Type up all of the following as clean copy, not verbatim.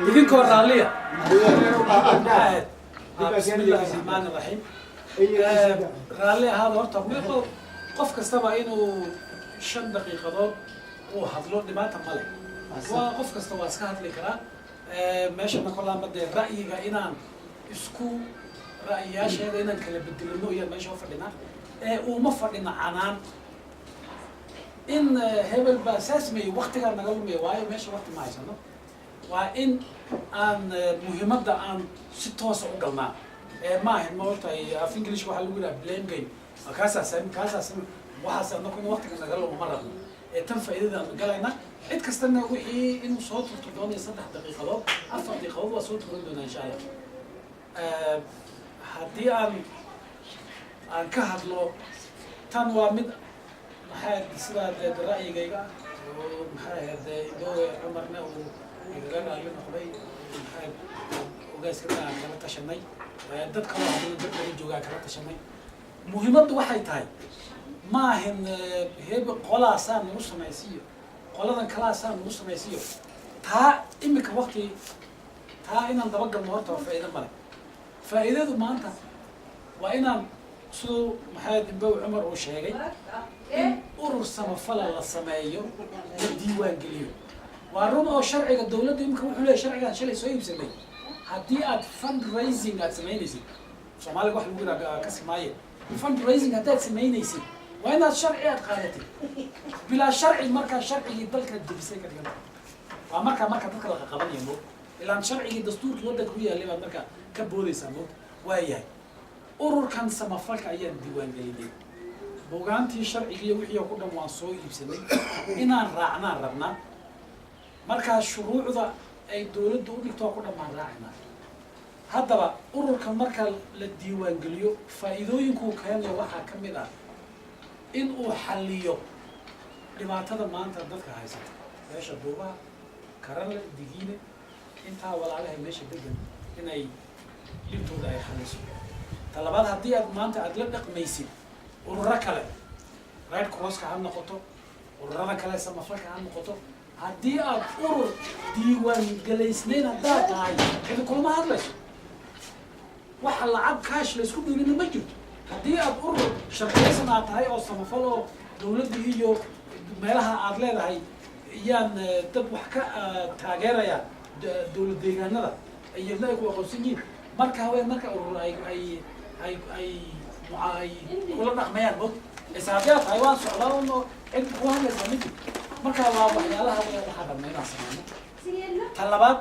إذن كورالية بسم الله الرحمن الرحيم رالي هذا هرتا قف كستبا إنه 5 دقيقة وحضلو دماغه ماله وقف كستبا اسكهت لي كرا ماشي نقول عن بدي رأيي إنان اسكو رأيياش هذا إنان كله بدلنو يا ماشي وفرنا وما فرنا عنان إن هبل بأساس مي وقت كان نقول مي واي ماشي وقت ما يسمى وإن أن مهمة أن 6 ساعات قلنا ما هي موضوع في إنجليش وحلونا بليم جيم كاسة سم وحاسة نكون وقت كان نقول مرة تم فائدة قالنا عد كستنا وحي إنه صوت تدوني 6 دقيقة 4 دقيقة وصوت ردنا إن شاء الله هدي أن كهدلو تنوى من محاد سباد الرأي جيجا ومحاد دو عمرنا ويقولنا لنا خبي محاد وجالس كنا كنا تشني دت كنا عندنا دت الجوجا كنا تشني مهمة واحد تاي ما هن هي بقلا سان نص ميسيو قلا كلا سان نص ميسيو تا إمك وقتي تا إن نتوقع النهاردة فائدة مالك فائدة ما أنت وإن سو محاد بو عمر وشاقي إن أرسم فلا السمايو الديوان قليل وارون أو شرعي الدولة يمكن وحولي شرعي عن شلي سوي بسمي هدي أد فند رايزنج أد سمينيسي سومالي واحد يقول كسماية فند رايزنج أد سمينيسي وين الشرعي أد قالتي بلا شرعي مركز شرعي يضلك الدبسي كده ومركز تذكر قبل يمو إلا شرعي دستور ودك ويا اللي مركز كبولي سمو وياي أورور كان سمافلك أيام ديوان قليل بوغانتي شرعي وحي وكنا موانسوي بسمي إنا راعنا ربنا marka shuruucda ay dawladdu u dhigto ku dhamaan raacina haddaba ururka marka la diiwaan geliyo faa'iidooyinku keenaya waxa kamid ah in uu xalliyo dhibaatada maanta dadka haysata meesha duuba karan digiine inta walaalaha meesha degan inay dhibtooda ay xalliso talabaad haddii aad maanta aad la dhaqmaysid ururo kale red cross ka ha noqoto ururada kale samafalka ha noqoto haddii aad urur diiwaan galaysnayn haddaad tahay cidi kulama hadlayso waxa lacag kaash la isku dhiibina ma jirto haddii aad urur sharciyaysan aad tahay oo samafal oo dawladda iyo meelaha aad leedahay iyaan dad wax ka taageeraya dawlad deegaanada iyadna ay ku aqoonsan yihiin marka haween marka urur ay kula dhaqmayaan bog isaabiyaad tahay waan socdaa oo cid ku hadlaysa ma jirto marka waa waxyaalaha waxa dhammeynaa sameeyay talabaad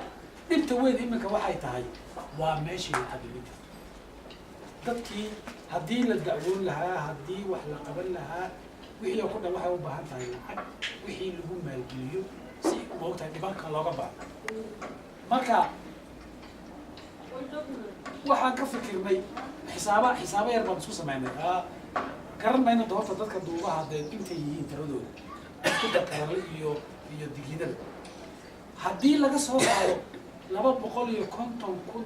dibta weyn iminka waxay tahay waa meeshii xadilida dadkii haddii la dacwoon lahaa haddii wax la qaban lahaa wixii ku dhan waxay u baahan tahay lacag wixii lagu maalgeliyo si moogtahay dhibanka looga baahdo marka waxaan ka fikirnay xisaabo yar baan isku sameynay garan mayno doorta dadka duubaha dee intay yihiin tiradooda كده كارليو ديجينال هدي لقى صوت على 200 يكونتم كل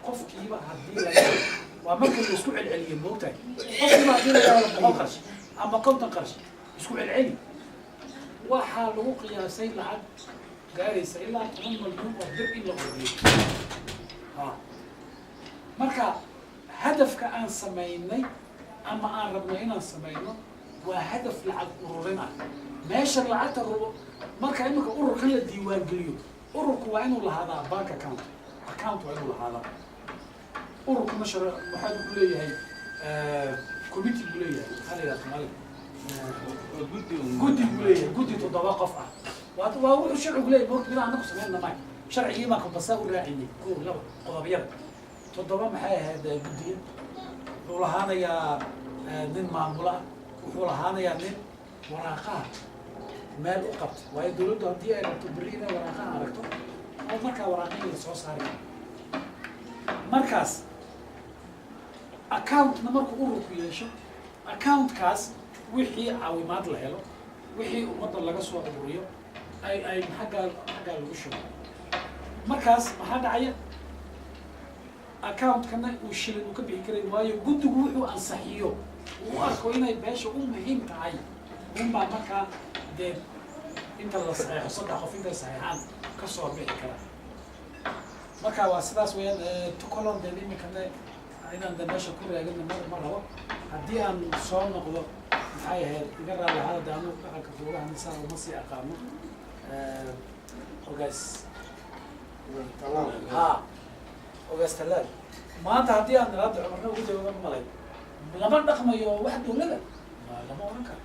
قف كيبا هدي لقى وممكن الأسبوع العلمي موتاي قف كيبا هدي لقى قرش أما كنت قرش الأسبوع العلمي وحلو قياسي لعد جاري سيلا هم مليون وردر إلا قريب مركا هدف كأن سميني أما أن ربنا سمينه وهدف لعب أورورنا ماشي لعبت الرو مركا إنك أورور كل الديوان قليو أورور كوانو لهذا بانك أكاونت وانو لهذا أورور كمشر واحد يقول لي هاي كوميتي يقول لي خلي لا تمال جودي تتوقف وهو الشرع يقول لي بقول بلا نقص مننا معي شرعي ما كنت بساوي راعيني كل لا قضبيات تضرب معي هذا جودي والله هذا يا nin maamula wuxuu lahaanayaa nin waraaqaha meel u qabta waayo dawladdu haddii ay rabto berri inay waraaqaha aragto oo markaa waraaqihii la soo saari karo markaas accountna markuu ururku yeesho accountkaas wixii caawimaad la helo wixii ummadda laga soo ururiyo ay xaggaa lagu shubo markaas maxaa dhacaya account kana uu shilin uu ka bixi karay waayo guddigu wuxuu ansaxiyo uu arko inay beesha u muhiim tahay unbaa markaa dee inta la saxeexo 3 qof intay saxeexaan ka soo bixi kara marka waa sidaas weeyaan tukolon dee iminkana inaan de meesha ku raagina ma rabo haddii aan soo noqdo maxay ahayd iga raali hada anu dhaqanka buuraha nisaa uma sii aqaano ogaas ha ogaas talaal maanta haddii aan nalaada cumarna ugu jawaaban malay lama dhaqmayo wax dawlada lama oran karo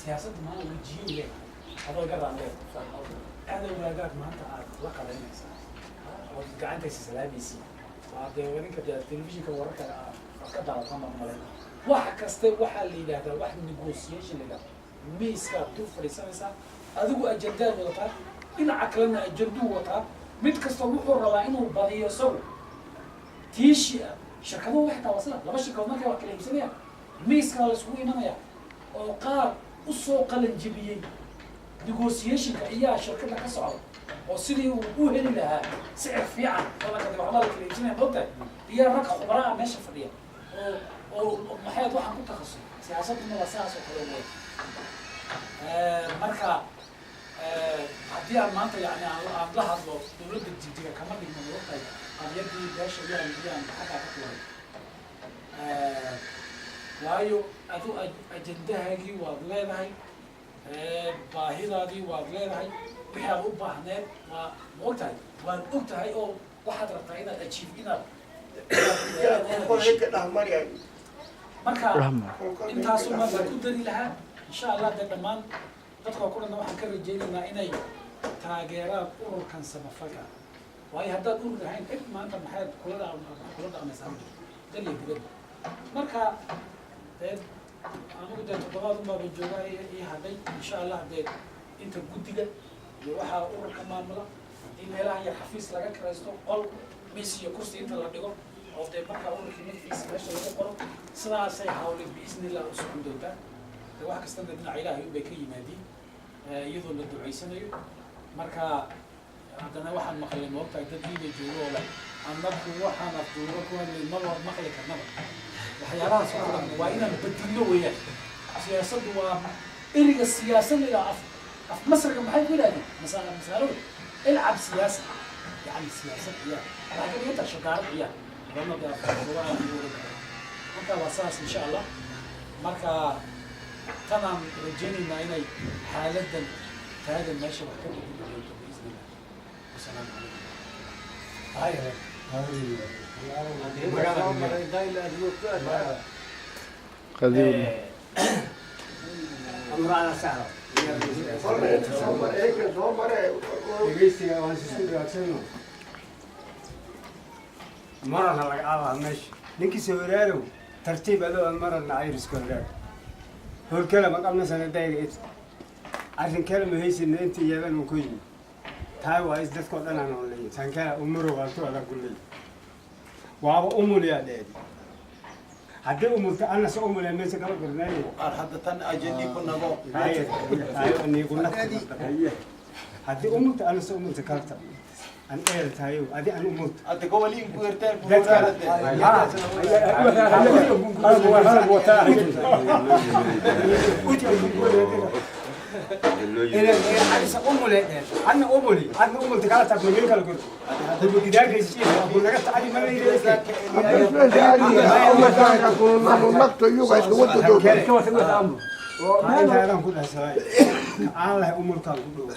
siyaasadda maa wajiyo leedahay adoo iga raali aada wanaagaad maanta aad la qadaynaysaa oo gacantaysa salaamaysi waa dee waninka dee telefishinka wararka ka daawatan marmale wax kaste waxaa la yidhahdaa wax negotiation la yidhahda miiskaad dul fadhiisanaysaa adigu ajendaad wadataa dhinaca kalena ajenduu wataa mid kasta wuxuu rabaa inuu badiyo isagu tiishi shirkaduhu waxay taa waa sida laba shirkadood markay wax kala iibsanayaan miiskaa la isugu imanaya oo qaar usoo qalan jebiyey negotiationka iyaa shirkada ka socda oo sidii uu u heli lahaa sicir fiican badanka dib waxbaa la kala iibsanaya moogtahay iyo rag khubraa meesha fadhiya oo maxayd waxaan ku takhasusay siyaasaduna waa sidaas oo kale wey marka haddii aan maanta yani aan la hadlo dawladda jigjiga kama dhigno moogtahay qabyadii beesha iyaan xaggaa ka tuuray waayo adu ajendahaagii waad leedahay baahidaadii waad leedahay wixii aad u baahneed waa ma og tahay waad og tahay oo waxaad rabtaa inaad ajiib inaad marka intaasu marka ku dari lahaa insha allah dee dhammaan dadka ku dhanna waxaan ka rajeynaynaa inay taageeraan ururkan samafalka waayo haddaad urur ahayn cid maanta maxayd kula dhaqmaysaa daliya dibadda marka dee anigu dee toddobaad unbaaba joogaa ii hadhay insha allah dee inta guddiga iyo waxaa ururka maamula in meelaha yar xafiis laga kiraysto qol miis iyo kursi inta la dhigo oo dee markaa ururkii magaciisa meesha lagu qoro sidaasay hawlin biisni illah u socon doontaa dee wax kastana dhinaca ilaahay unbay ka yimaadiin iyadoo la ducaysanayo marka haddana waxaan maqlay moogtahay dad iiba joogo oo leh annagu waxaan afduuro ku hadlay maba maqli karnaba waxyaalahaas oo dhan waa inaan bedilno weeyaan siyaasaddu waa eriga siyaasadiga af masriga maxay ku yidhahdeen masaaladu ilcab siyaasa yani siyaasad ciyaar laakiin inta shaqaale ciyaar ramada marka waa saas insha allah marka tanaan rajeynaynaa inay xaaladan taagan meesha wax ka bedeli doonto biisni illah wasalaamu calaykum مرة هلا الله ماشي نكي سويرارو ترتيب هذا المرة نعيرس كلها هو الكلام قبل مثلا دايرة عشان كلمة هيس إن أنت يابان مكوين تاي وايز دتك أنا نقولي كان كلا أمره غلطوا على كل وابا أمور يا دادي حتى أمور أنا سأمور لما سكرت برنامج حتى تن أجندي كنا بو هاي أني قلنا حتى أمور أنا سأمور سكرت أنا إير تايو أدي أنا أمور أنت قولي إنكويرتين أنا أمولي تكالت أبغى مين كلا قلت تبغى كذا كيسي أقول لك تعالي ما لي أنا أقول هسه الله أمور كان كله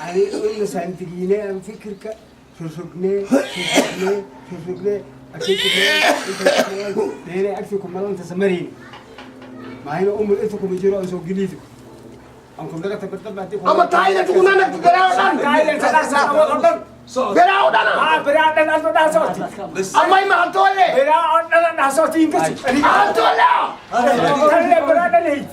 أنا أقول سانتيجينا أنا فكرك شوشكني أكيد أكيد كمان تسمرين ما هي أمور إنتكم يجروا أنسو جليدكم أنكم لا تبتدأ أما تايلة تقول أنا تقراودان تايلة تقراودان تقراودان براودان أنت ده صوتي أما ما أنتولي براودان ده صوتي إنكسي أنتولي تايلة براودان هي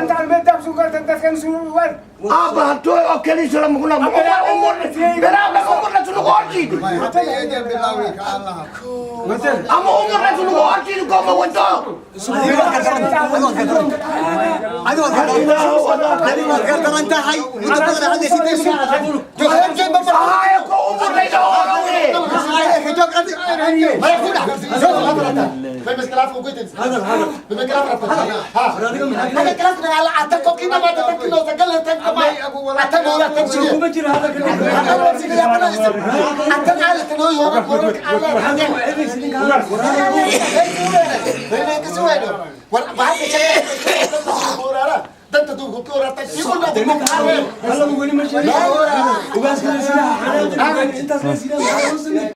كنت على المدة بسوق تنتكلم سوور أبا أنتولي أوكي سلام كنا أمور براودان أمور نتلقورتي أما أمور نتلقورتي نقوم وانتو قد ما يقول بس كلاف وقلت هذا بس كلاف هذا كلاف على عتقو كنا ما تتكلم وتقول تنك ما عتقو ولا تمشي kuma jiro hada ka أنا أمسك يا بنات عتقو على تنو يوم ورك على هذا كسوينه وبعد شيء دنت دوغ كورة تقول hada mugoni ma sheegay ugaas kale sida xanaaqin intaas la sida